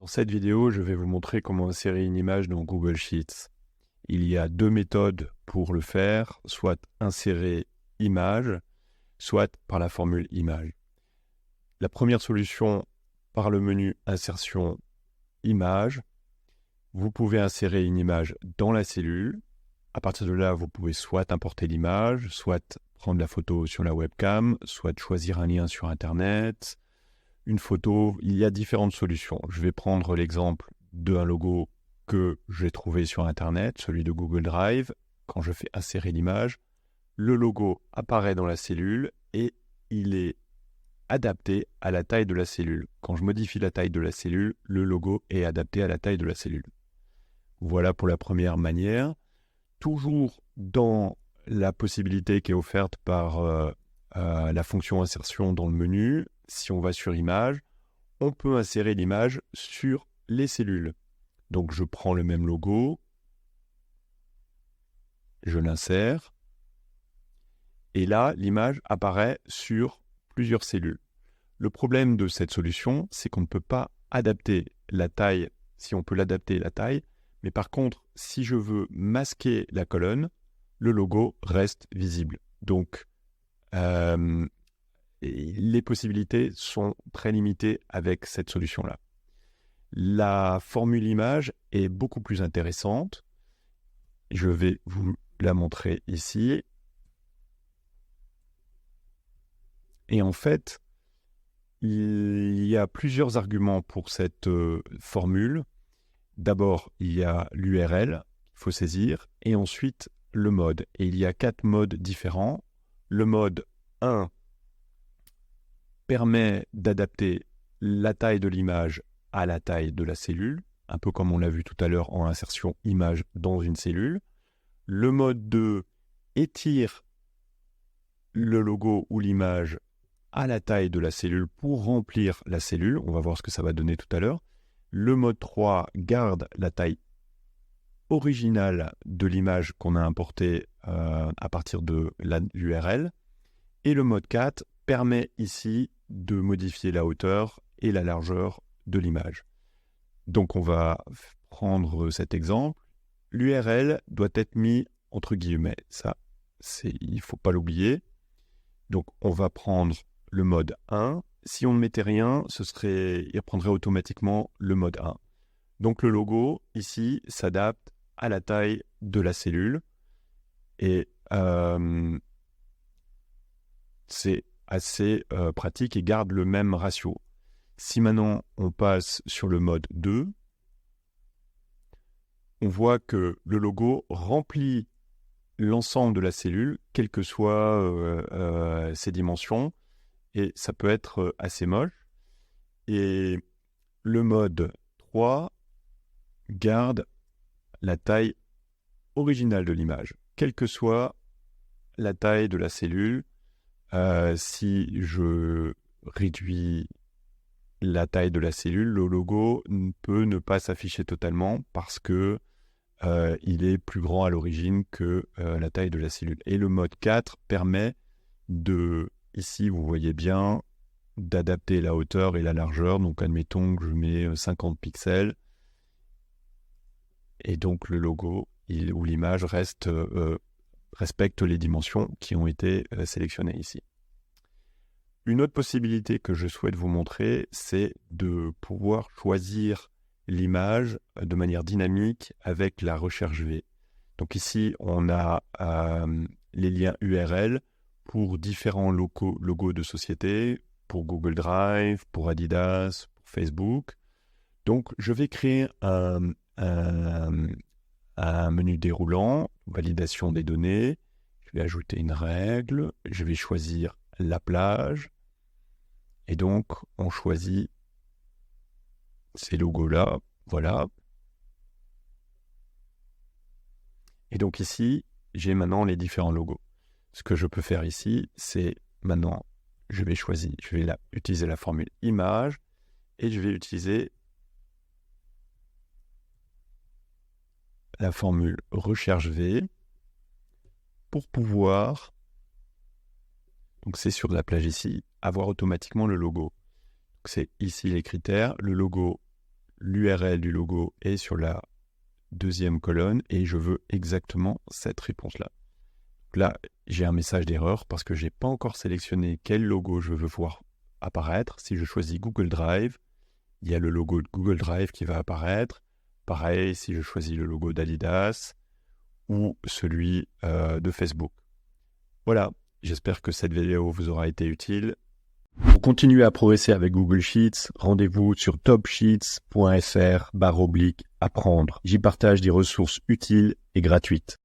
Dans cette vidéo, je vais vous montrer comment insérer une image dans Google Sheets. Il y a deux méthodes pour le faire, soit insérer image, soit par la formule image. La première solution, par le menu insertion image, vous pouvez insérer une image dans la cellule. À partir de là, vous pouvez soit importer l'image, soit prendre la photo sur la webcam, soit choisir un lien sur Internet, une photo. Il y a différentes solutions. Je vais prendre l'exemple d'un logo que j'ai trouvé sur Internet, celui de Google Drive. Quand je fais insérer l'image, le logo apparaît dans la cellule et il est adapté à la taille de la cellule. Quand je modifie la taille de la cellule, le logo est adapté à la taille de la cellule. Voilà pour la première manière. Toujours dans la possibilité qui est offerte par la fonction insertion dans le menu, si on va sur image, on peut insérer l'image sur les cellules. Donc je prends le même logo, je l'insère, et là l'image apparaît sur plusieurs cellules. Le problème de cette solution, c'est qu'on ne peut pas adapter la taille, si on peut l'adapter la taille, mais par contre, si je veux masquer la colonne, le logo reste visible. Donc, les possibilités sont très limitées avec cette solution-là. La formule image est beaucoup plus intéressante. Je vais vous la montrer ici. Et en fait, il y a plusieurs arguments pour cette formule. D'abord, il y a l'URL qu'il faut saisir, et ensuite le mode. Et il y a 4 modes différents. Le mode 1 permet d'adapter la taille de l'image à la taille de la cellule, un peu comme on l'a vu tout à l'heure en insertion image dans une cellule. Le mode 2 étire le logo ou l'image à la taille de la cellule pour remplir la cellule. On va voir ce que ça va donner tout à l'heure. Le mode 3 garde la taille originale de l'image qu'on a importée à partir de l'URL. Et le mode 4 permet ici de modifier la hauteur et la largeur de l'image. Donc on va prendre cet exemple. L'URL doit être mis entre guillemets. Ça, il ne faut pas l'oublier. Donc on va prendre le mode 1. Si on ne mettait rien, il prendrait automatiquement le mode 1. Donc le logo, ici, s'adapte à la taille de la cellule. Et c'est assez pratique et garde le même ratio. Si maintenant on passe sur le mode 2, on voit que le logo remplit l'ensemble de la cellule, quelles que soient ses dimensions, et ça peut être assez moche. Et le mode 3 garde la taille originale de l'image, quelle que soit la taille de la cellule. Si je réduis la taille de la cellule, le logo peut ne pas s'afficher totalement parce que il est plus grand à l'origine que la taille de la cellule. Et le mode 4 permet ici vous voyez bien, d'adapter la hauteur et la largeur. Donc admettons que je mets 50 pixels. Et donc le logo ou l'image respecte les dimensions qui ont été sélectionnées ici. Une autre possibilité que je souhaite vous montrer, c'est de pouvoir choisir l'image de manière dynamique avec la recherche V. Donc ici, on a les liens URL pour différents logos de société, pour Google Drive, pour Adidas, pour Facebook. Donc je vais créer un menu déroulant, validation des données. Je vais ajouter une règle, je vais choisir la plage, et donc on choisit ces logos-là, voilà. Et donc ici, j'ai maintenant les différents logos. Ce que je peux faire ici, c'est maintenant, je vais utiliser la formule image, et je vais utiliser la formule recherche V pour pouvoir, donc c'est sur la plage ici, avoir automatiquement le logo. Donc c'est ici les critères, le logo, l'URL du logo est sur la deuxième colonne et je veux exactement cette réponse-là. Là, j'ai un message d'erreur parce que je n'ai pas encore sélectionné quel logo je veux voir apparaître. Si je choisis Google Drive, il y a le logo de Google Drive qui va apparaître. Pareil, si je choisis le logo d'Adidas ou celui de Facebook. Voilà, j'espère que cette vidéo vous aura été utile. Pour continuer à progresser avec Google Sheets, rendez-vous sur topsheets.fr/apprendre. J'y partage des ressources utiles et gratuites.